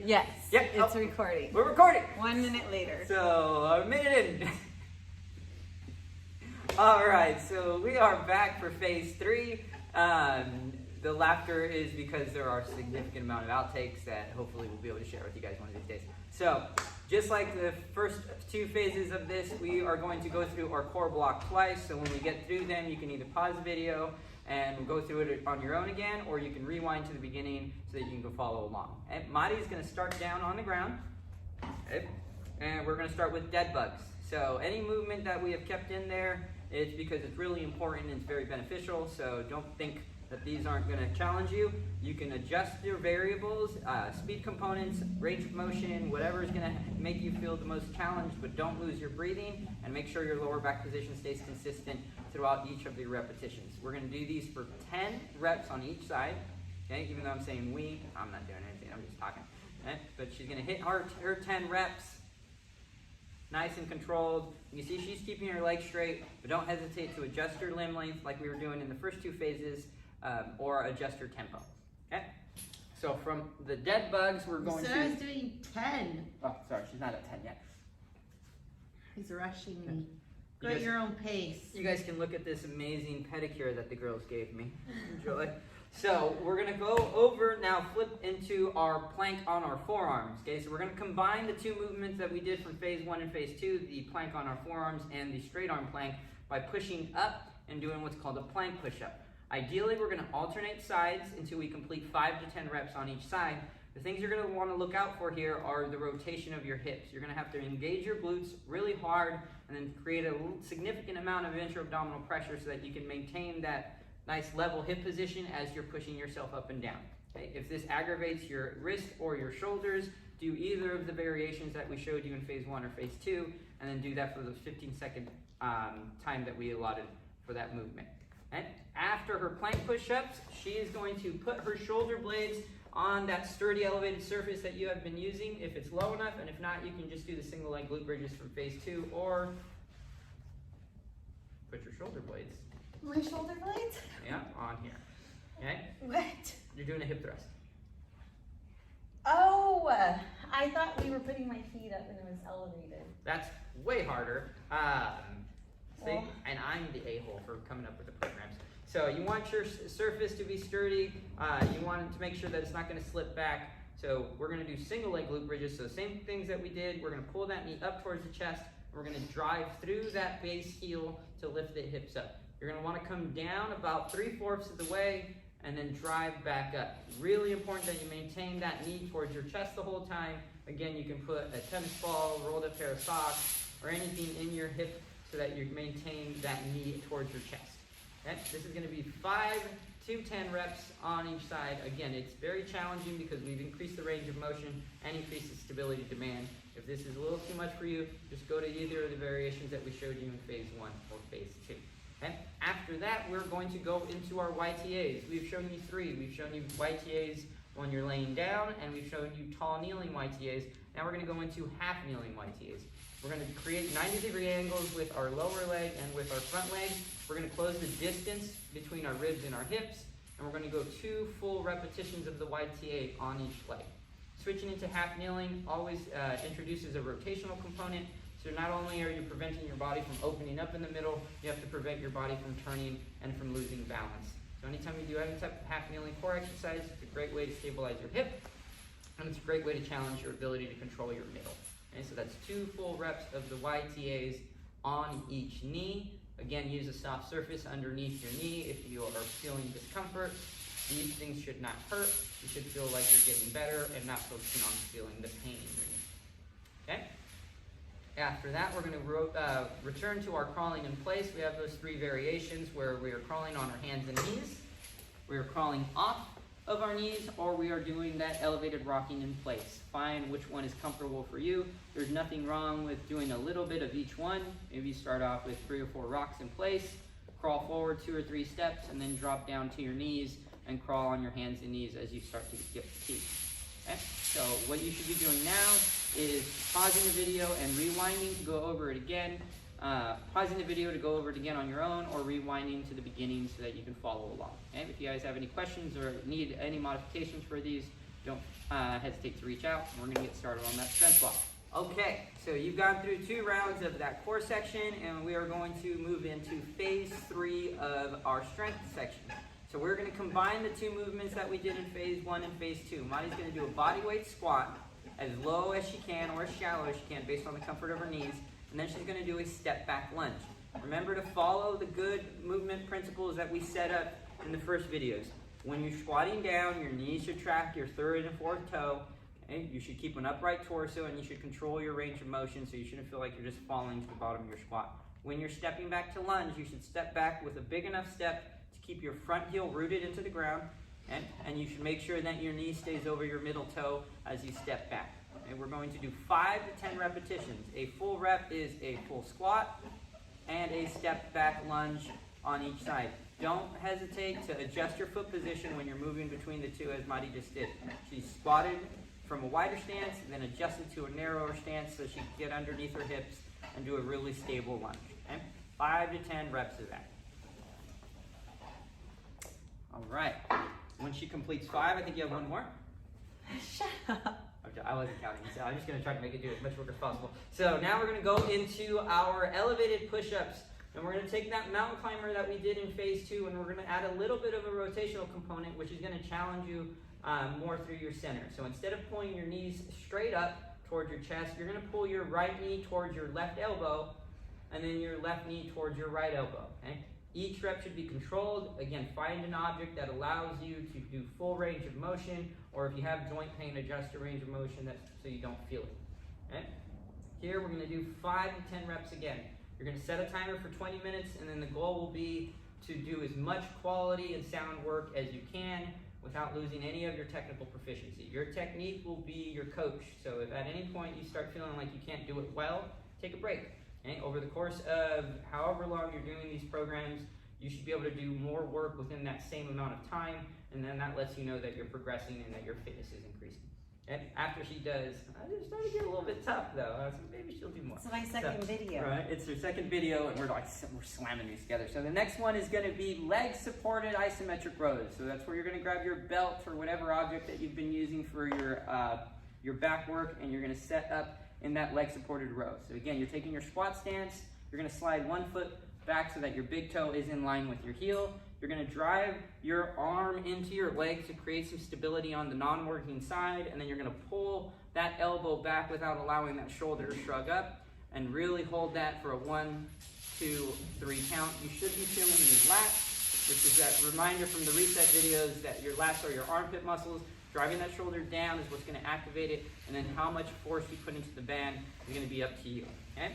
Yes. Yep. It's recording. We're recording. 1 minute later. So, a minute in. All right, so we are back for phase 3. The laughter is because there are a significant amount of outtakes that hopefully we'll be able to share with you guys one of these days. So, just like the first 2 phases of this, we are going to go through our core block twice. So when we get through them, you can either pause the video and go through it on your own again, or you can rewind to the beginning so that you can go follow along. And Madi is going to start down on the ground, okay? And we're going to start with dead bugs. So any movement that we have kept in there, it's because it's really important and it's very beneficial. So don't think that these aren't going to challenge you. You can adjust your variables, speed components, range of motion, whatever is going to make you feel the most challenged, but don't lose your breathing, and make sure your lower back position stays consistent throughout each of the repetitions. We're going to do these for 10 reps on each side, okay? Even though I'm saying we, I'm not doing anything, I'm just talking, okay? But she's going to hit her 10 reps, nice and controlled. You see she's keeping her legs straight, but don't hesitate to adjust her limb length like we were doing in the first 2 phases, or adjust your tempo, okay? So from the dead bugs, we're going to... I was doing 10. Oh, sorry, she's not at 10 yet. He's rushing Okay. me. Go at your own pace. You guys can look at this amazing pedicure that the girls gave me. Enjoy. So we're going to go over now, flip into our plank on our forearms. Okay, so we're going to combine the 2 movements that we did from phase 1 and phase 2, the plank on our forearms and the straight arm plank, by pushing up and doing what's called a plank push-up. Ideally, we're going to alternate sides until we complete 5 to 10 reps on each side. The things you're going to want to look out for here are the rotation of your hips. You're going to have to engage your glutes really hard and then create a significant amount of intra-abdominal pressure so that you can maintain that nice level hip position as you're pushing yourself up and down. Okay? If this aggravates your wrist or your shoulders, do either of the variations that we showed you in phase 1 or phase 2, and then do that for the 15-second time that we allotted for that movement. Okay? After her plank push-ups, she is going to put her shoulder blades on that sturdy elevated surface that you have been using, if it's low enough, and if not, you can just do the single leg glute bridges from phase 2, or put your shoulder blades, My shoulder blades? yeah, on here. Okay? What? You're doing a hip thrust. Oh, I thought we were putting my feet up and it was elevated. That's way harder. See, Well. and I'm the a-hole for coming up with the programs. So you want your surface to be sturdy. You want to make sure that it's not going to slip back. So we're going to do single leg glute bridges. So same things that we did. We're going to pull that knee up towards the chest. We're going to drive through that base heel to lift the hips up. You're going to want to come down about 3/4 of the way and then drive back up. Really important that you maintain that knee towards your chest the whole time. Again, you can put a tennis ball, rolled up pair of socks, or anything in your hip so that you maintain that knee towards your chest. Okay? This is going to be 5 to 10 reps on each side. Again, it's very challenging because we've increased the range of motion and increased the stability demand. If this is a little too much for you, just go to either of the variations that we showed you in phase 1 or phase 2. Okay? After that, we're going to go into our YTAs. We've shown you 3. We've shown you YTAs when you're laying down, and we've shown you tall kneeling YTAs. Now we're going to go into half kneeling YTAs. We're going to create 90-degree angles with our lower leg and with our front leg. We're going to close the distance between our ribs and our hips, and we're going to go 2 full repetitions of the YTA on each leg. Switching into half kneeling always introduces a rotational component. So not only are you preventing your body from opening up in the middle, you have to prevent your body from turning and from losing balance. So anytime you do any type of half kneeling core exercise, it's a great way to stabilize your hip, and it's a great way to challenge your ability to control your middle. Okay, so that's 2 full reps of the YTAs on each knee. Again, use a soft surface underneath your knee if you are feeling discomfort. These things should not hurt. You should feel like you're getting better and not focusing on feeling the pain in your knee. Okay? After that, we're going to return to our crawling in place. We have those 3 variations where we are crawling on our hands and knees, we are crawling off of our knees, or we are doing that elevated rocking in place. Find which one is comfortable for you. There's nothing wrong with doing a little bit of each one. Maybe you start off with 3 or 4 rocks in place, crawl forward 2 or 3 steps, and then drop down to your knees and crawl on your hands and knees as you start to get fatigued. Okay? So what you should be doing now is pausing the video and rewinding to go over it again. Pausing the video to go over it again on your own, or rewinding to the beginning so that you can follow along. Okay? If you guys have any questions or need any modifications for these, don't hesitate to reach out. We're gonna get started on that strength block. Okay, so you've gone through 2 rounds of that core section, and we are going to move into phase 3 of our strength section. So we're gonna combine the 2 movements that we did in phase 1 and phase 2. Madi's gonna do a body weight squat as low as she can or as shallow as she can based on the comfort of her knees, and then she's gonna do a step back lunge. Remember to follow the good movement principles that we set up in the first videos. When you're squatting down, your knees should track your 3rd and 4th toe. Okay? You should keep an upright torso, and you should control your range of motion, so you shouldn't feel like you're just falling to the bottom of your squat. When you're stepping back to lunge, you should step back with a big enough step to keep your front heel rooted into the ground, and you should make sure that your knee stays over your middle toe as you step back. And we're going to do 5 to 10 repetitions. A full rep is a full squat and a step back lunge on each side. Don't hesitate to adjust your foot position when you're moving between the 2, as Madi just did. She squatted from a wider stance, and then adjusted to a narrower stance so she can get underneath her hips and do a really stable lunge. Okay? 5 to 10 reps of that. All right. When she completes 5, I think you have 1 more. Shut up. Okay, I wasn't counting, so I'm just going to try to make it do as much work as possible. So now we're going to go into our elevated push-ups, and we're going to take that mountain climber that we did in phase 2, and we're going to add a little bit of a rotational component, which is going to challenge you more through your center. So instead of pulling your knees straight up towards your chest, you're going to pull your right knee towards your left elbow, and then your left knee towards your right elbow. Okay? Each rep should be controlled. Again, find an object that allows you to do full range of motion, or if you have joint pain, adjust your range of motion so you don't feel it. Okay? Here we're going to do 5 to 10 reps again. You're going to set a timer for 20 minutes, and then the goal will be to do as much quality and sound work as you can without losing any of your technical proficiency. Your technique will be your coach. So if at any point you start feeling like you can't do it well, take a break. Okay? Over the course of however long you're doing these programs, you should be able to do more work within that same amount of time, and then that lets you know that you're progressing and that your fitness is increasing. And after she does, it's starting to get a little bit tough though, so maybe she'll do more. It's my second video. Right, it's her second video, and we're slamming these together. So the next one is going to be leg supported isometric rows. So that's where you're going to grab your belt or whatever object that you've been using for your back work, and you're going to set up in that leg supported row. So again, you're taking your squat stance, you're going to slide 1 foot back so that your big toe is in line with your heel. You're going to drive your arm into your leg to create some stability on the non-working side, and then you're going to pull that elbow back without allowing that shoulder to shrug up, and really hold that for a 1, 2, 3 count. You should be feeling your lats, which is that reminder from the reset videos that your lats are your armpit muscles. Driving that shoulder down is what's going to activate it, and then how much force you put into the band is going to be up to you. Okay?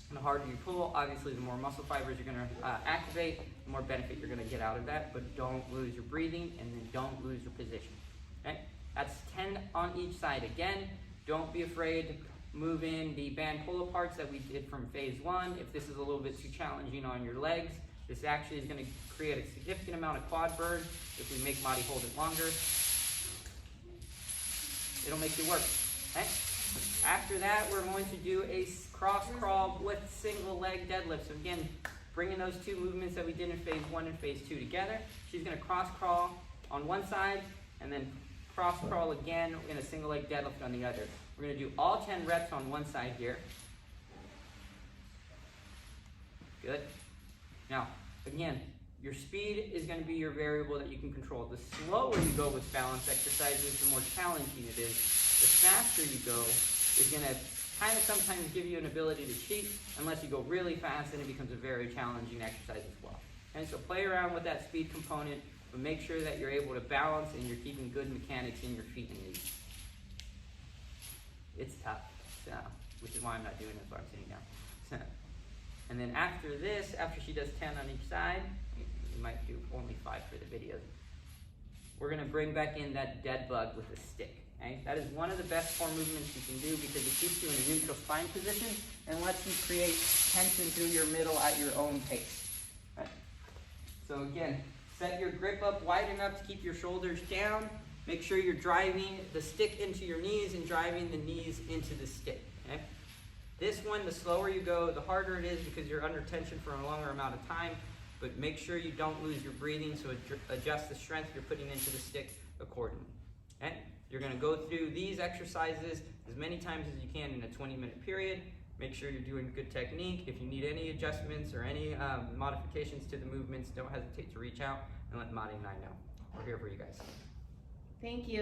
And the harder you pull, obviously the more muscle fibers you're going to activate, the more benefit you're going to get out of that, but don't lose your breathing, and then don't lose your position. Okay? That's 10 on each side. Again, don't be afraid to move in the band pull-aparts that we did from phase 1. If this is a little bit too challenging on your legs, this actually is going to create a significant amount of quad burn if we make Madi hold it longer. It'll make you work. Okay? After that, we're going to do a cross crawl with single leg deadlift. So again, bringing those 2 movements that we did in phase 1 and phase 2 together. She's going to cross crawl on one side, and then cross crawl again in a single leg deadlift on the other. We're going to do all 10 reps on one side here. Good. Now, again, your speed is going to be your variable that you can control. The slower you go with balance exercises, the more challenging it is. The faster you go is going to kind of sometimes give you an ability to cheat. Unless you go really fast, then it becomes a very challenging exercise as well. And so play around with that speed component, but make sure that you're able to balance and you're keeping good mechanics in your feet and knees. It's tough, so, which is why I'm not doing it, so I'm sitting down. And then after this, after she does 10 on each side, we might do only 5 for the videos. We're going to bring back in that dead bug with a stick. Okay? That is one of the best core movements you can do because it keeps you in a neutral spine position and lets you create tension through your middle at your own pace. Right? So again, set your grip up wide enough to keep your shoulders down. Make sure you're driving the stick into your knees and driving the knees into the stick. Okay? This one, the slower you go, the harder it is because you're under tension for a longer amount of time. But make sure you don't lose your breathing, so adjust the strength you're putting into the stick accordingly. Okay? You're gonna go through these exercises as many times as you can in a 20-minute period. Make sure you're doing good technique. If you need any adjustments or any modifications to the movements, don't hesitate to reach out and let Madi and I know. We're here for you guys. Thank you.